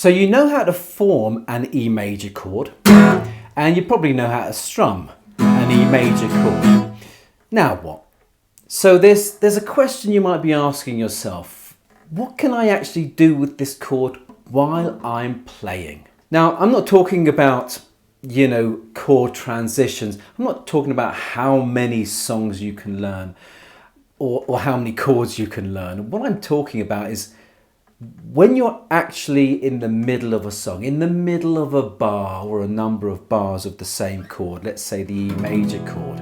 So you know how to form an E major chord, and you probably know how to strum an E major chord. Now what? So there's a question you might be asking yourself. What can I actually do with this chord while I'm playing? Now, I'm not talking about, you know, chord transitions. I'm not talking about how many songs you can learn or how many chords you can learn. What I'm talking about is when you're actually in the middle of a song, in the middle of a bar or a number of bars of the same chord, let's say the E major chord,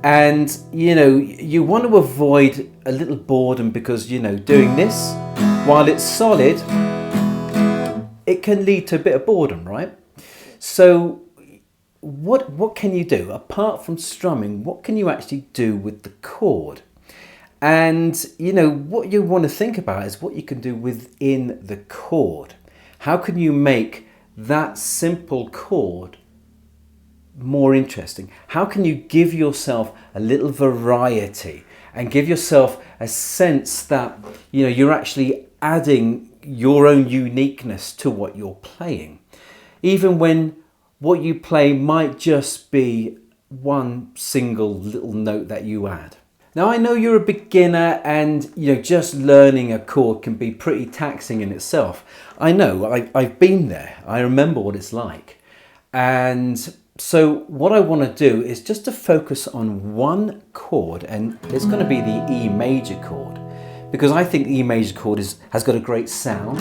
and you know, you want to avoid a little boredom because, you know, doing this while it's solid, it can lead to a bit of boredom, right? So what can you do apart from strumming? What can you actually do with the chord? And you know, what you want to think about is what you can do within the chord. How can you make that simple chord more interesting? How can you give yourself a little variety and give yourself a sense that, you know, you're actually adding your own uniqueness to what you're playing, even when what you play might just be one single little note that you add. Now, I know you're a beginner and, you know, just learning a chord can be pretty taxing in itself. I know, I've been there. I remember what it's like. And so what I want to do is just to focus on one chord, and it's going to be the E major chord, because I think the E major chord has got a great sound.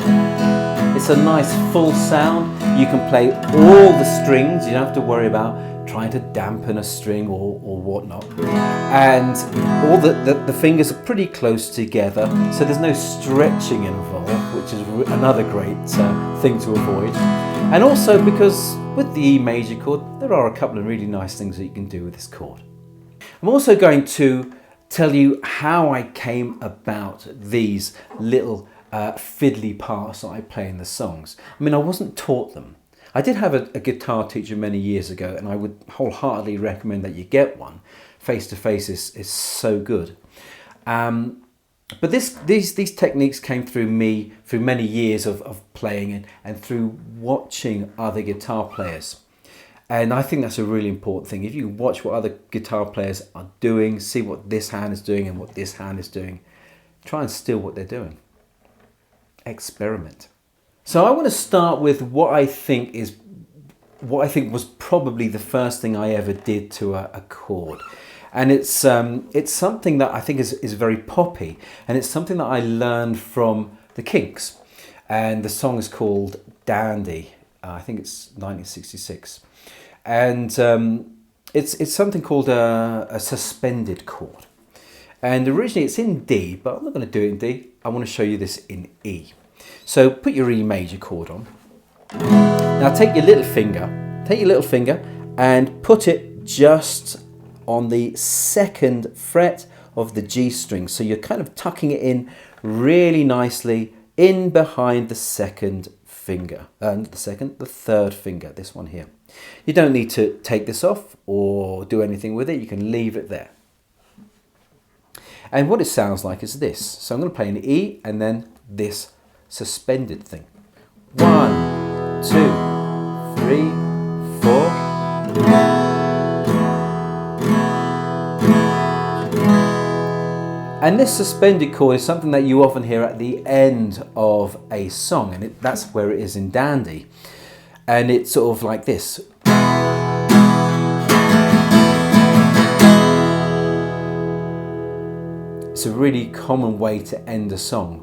It's a nice full sound. You can play all the strings. You don't have to worry about trying to dampen a string or whatnot. And all the fingers are pretty close together, so there's no stretching involved, which is another great thing to avoid. And also because with the E major chord, there are a couple of really nice things that you can do with this chord. I'm also going to tell you how I came about these little fiddly parts that I play in the songs. I mean, I wasn't taught them. I did have a guitar teacher many years ago, and I would wholeheartedly recommend that you get one. Face to face is so good. But these techniques came through me through many years of playing and through watching other guitar players. And I think that's a really important thing. If you watch what other guitar players are doing, see what this hand is doing and what this hand is doing, try and steal what they're doing. Experiment. So I want to start with what I think was probably the first thing I ever did to a chord. And it's something that I think is very poppy, and it's something that I learned from the Kinks. And the song is called Dandy. I think it's 1966. And it's something called a suspended chord. And originally it's in D, but I'm not going to do it in D. I want to show you this in E. So put your E major chord on. Now take your little finger and put it just on the second fret of the G string. So you're kind of tucking it in really nicely in behind the second finger, and the third finger, this one here. You don't need to take this off or do anything with it. You can leave it there. And what it sounds like is this. So I'm going to play an E and then this suspended thing. 1, 2, 3, 4. And this suspended chord is something that you often hear at the end of a song, and that's where it is in Dandy. And it's sort of like this. It's a really common way to end a song.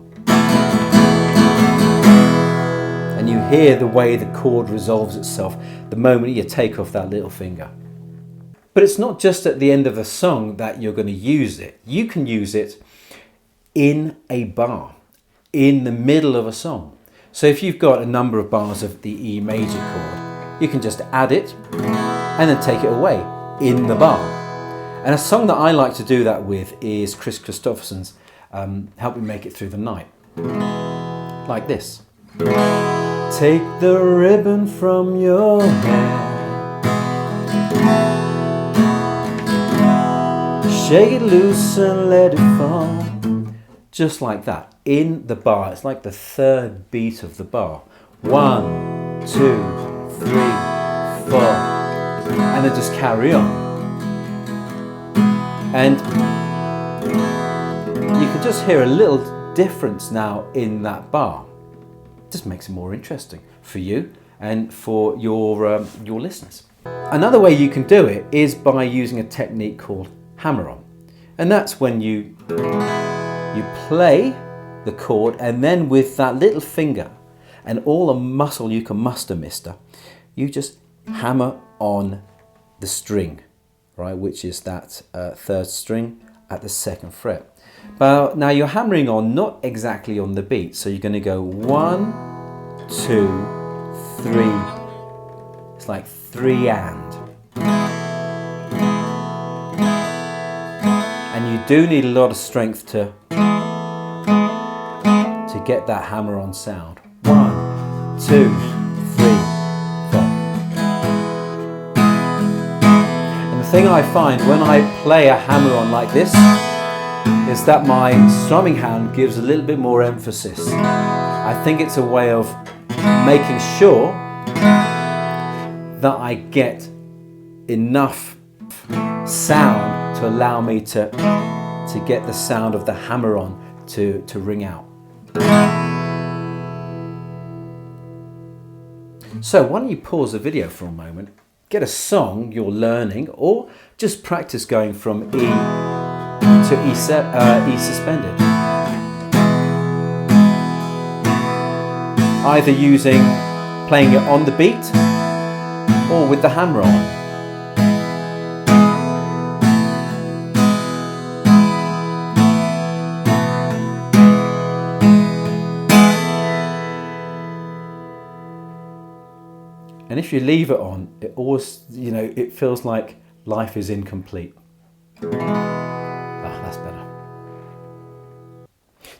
And you hear the way the chord resolves itself the moment you take off that little finger. But it's not just at the end of a song that you're going to use it. You can use it in a bar, in the middle of a song. So if you've got a number of bars of the E major chord, you can just add it and then take it away in the bar. And a song that I like to do that with is Chris Christopherson's Help Me Make It Through the Night. Like this. Take the ribbon from your hair, shake it loose and let it fall. Just like that, in the bar. It's like the third beat of the bar. 1, 2, 3, 4, and then just carry on. And you can just hear a little difference now in that bar. Just makes it more interesting for you and for your listeners. Another way you can do it is by using a technique called hammer-on, and that's when you play the chord, and then with that little finger and all the muscle you can muster, mister, you just hammer on the string, right, which is that third string at the second fret. But now you're hammering on not exactly on the beat, so you're going to go 1, 2, 3. It's like 3 and you do need a lot of strength to get that hammer-on sound. 1, 2, 3, 4. And the thing I find when I play a hammer-on like this is that my strumming hand gives a little bit more emphasis. I think it's a way of making sure that I get enough sound to allow me to get the sound of the hammer-on to ring out. So why don't you pause the video for a moment, get a song you're learning, or just practice going from E to E suspended. Either playing it on the beat or with the hammer on. And if you leave it on, it always, it feels like life is incomplete. That's better.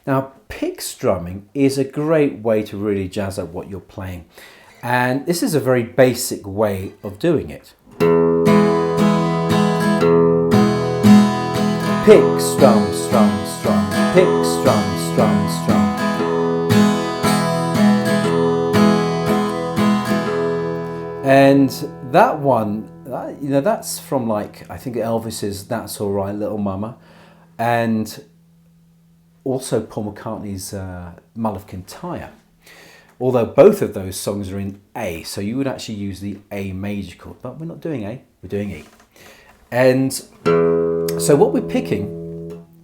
Now, pick strumming is a great way to really jazz up what you're playing. And this is a very basic way of doing it. Pick, strum, strum, strum. Pick, strum, strum, strum. And that one, that's from I think Elvis's That's All Right Little Mama, and also Paul McCartney's Mull of Kintyre. Although both of those songs are in A, so you would actually use the A major chord, but we're not doing A, we're doing E. And so what we're picking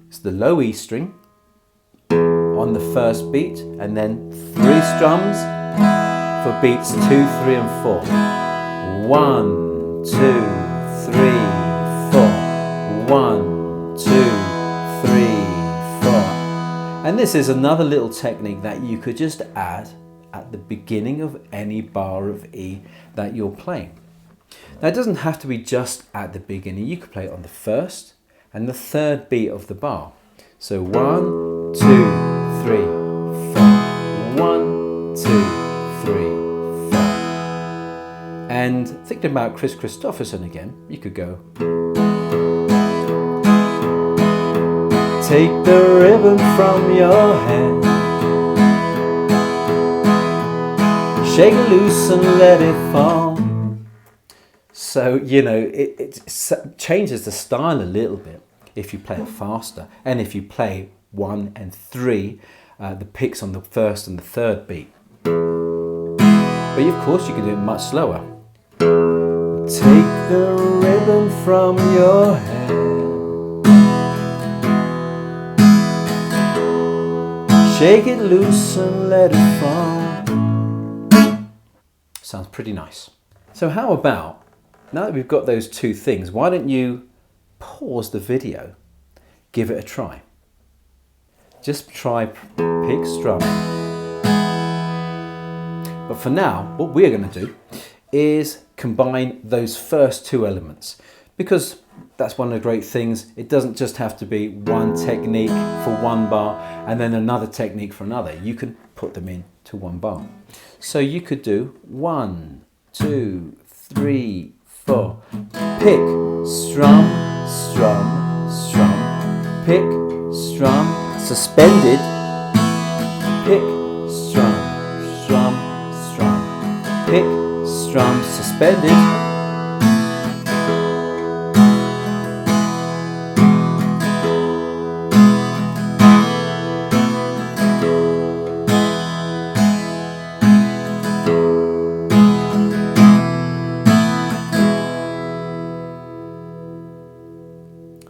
is the low E string on the first beat, and then 3 strums for beats 2, 3 and 4. 1, 2, 3, 4. 1, 2, 3, 4. And this is another little technique that you could just add at the beginning of any bar of E that you're playing. Now it doesn't have to be just at the beginning, you could play it on the first and the third beat of the bar. So 1, 2, 3, 4. 1, 2, 3, 4. And thinking about Chris Christopherson again, you could go. Take the ribbon from your hand, shake it loose and let it fall. So, it changes the style a little bit if you play it faster. And if you play 1 and 3, the picks on the first and the third beat. But of course you can do it much slower. Take the ribbon from your hand, shake it loose and let it fall. Sounds pretty nice. So how about, now that we've got those two things, why don't you pause the video, give it a try. Just try pick strum. But for now, what we're going to do is combine those first two elements, because that's one of the great things. It doesn't just have to be one technique for one bar and then another technique for another. You can put them into one bar. So you could do 1, 2, 3, 4. Pick, strum, strum, strum. Pick, strum, suspended. Pick, strum, strum, strum. pick, strum, suspended.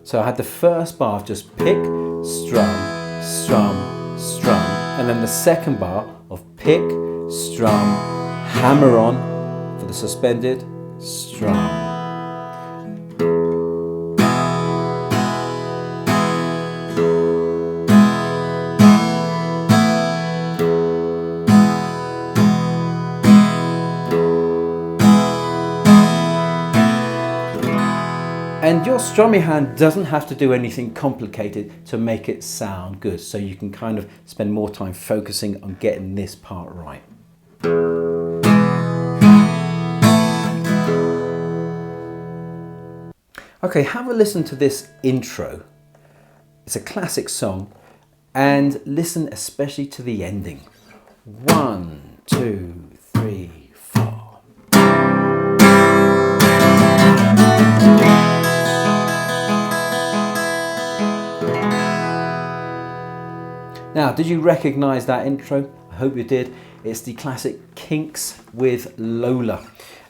So I had the first bar of just pick, strum, strum, strum, and then the second bar of pick, strum, hammer on for the suspended, strum. And your strumming hand doesn't have to do anything complicated to make it sound good. So you can kind of spend more time focusing on getting this part right. Okay, have a listen to this intro. It's a classic song, and listen especially to the ending. 1, 2, 3, 4. Now, did you recognize that intro? I hope you did. It's the classic Kinks with Lola.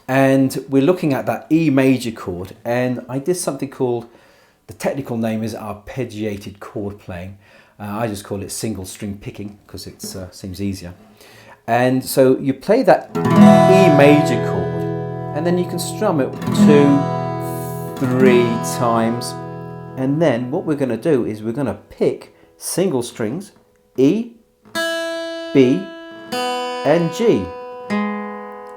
And we're looking at that E major chord, and I did something called, the technical name is arpeggiated chord playing. I just call it single string picking because it seems easier. And so you play that E major chord, and then you can strum it 2, 3 times. And then what we're going to do is we're going to pick single strings, E, B, and G,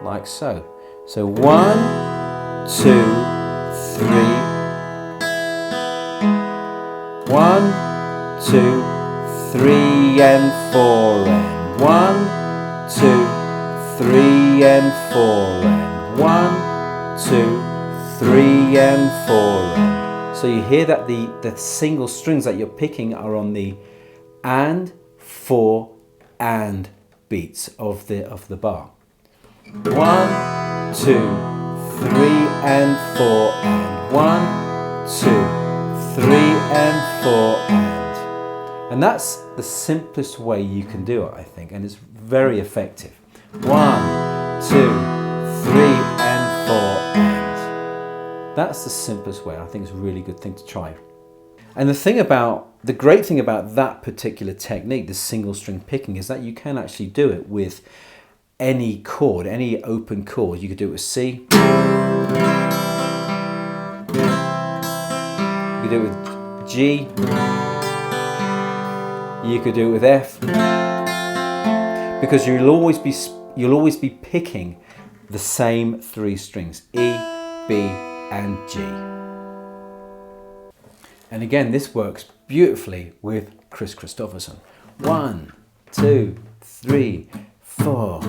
like so. So 1, 2, 3, 1, 2, 3, and 4, and 1, 2, 3, and 4, and 1, 2, 3, and 4, and. So you hear that the single strings that you're picking are on the and, 4, and beats of the bar. 1, 2, 3, and 4, and 1, 2, 3, and 4, and that's the simplest way you can do it, I think, and it's very effective. 1, 2, 3, and 4, and. That's the simplest way. I think it's a really good thing to try. And the great thing about that particular technique, the single string picking, is that you can actually do it with any chord, any open chord. You could do it with C, you could do it with G, you could do it with F, because you'll always be picking the same 3 strings, E, B, and G. And again, this works beautifully with Chris Christopherson. 1, 2, 3, 4.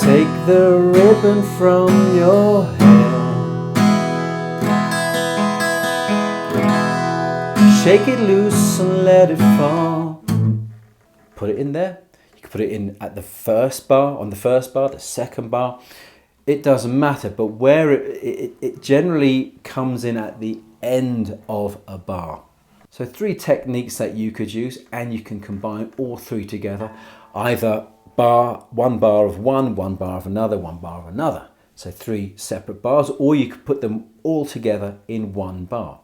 Take the ribbon from your hair, shake it loose and let it fall. Put it in there. You can put it in at the first bar, on the first bar, the second bar. It doesn't matter, but where it generally comes in at the end of a bar. So 3 techniques that you could use, and you can combine all 3 together, either one bar of one bar of another, one bar of another. So 3 separate bars, or you could put them all together in one bar.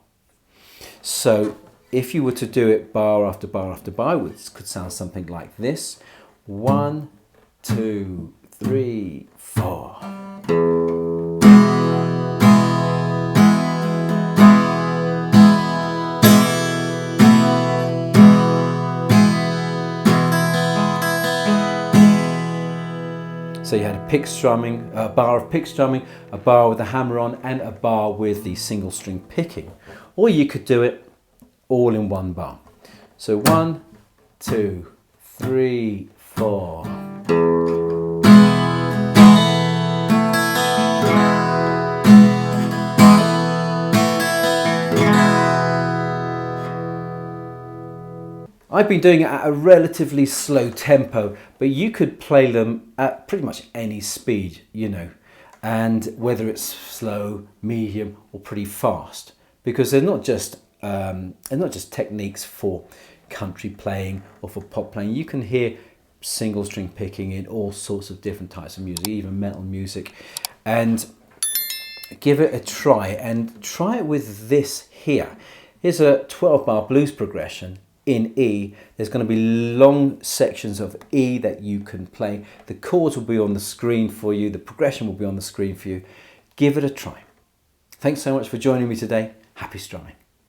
So if you were to do it bar after bar after bar, which could sound something like this: 1, 2, 3, 4. So you had a pick strumming, a bar of pick strumming, a bar with the hammer on, and a bar with the single string picking. Or you could do it all in one bar. So 1, 2, 3, 4. I've been doing it at a relatively slow tempo, but you could play them at pretty much any speed, you know, and whether it's slow, medium, or pretty fast, because they're not just techniques for country playing or for pop playing. You can hear single string picking in all sorts of different types of music, even metal music, and give it a try, and try it with this here. Here's a 12-bar blues progression in E. There's going to be long sections of E that you can play. The chords will be on the screen for you. The progression will be on the screen for you. Give it a try. Thanks so much for joining me today. Happy strumming.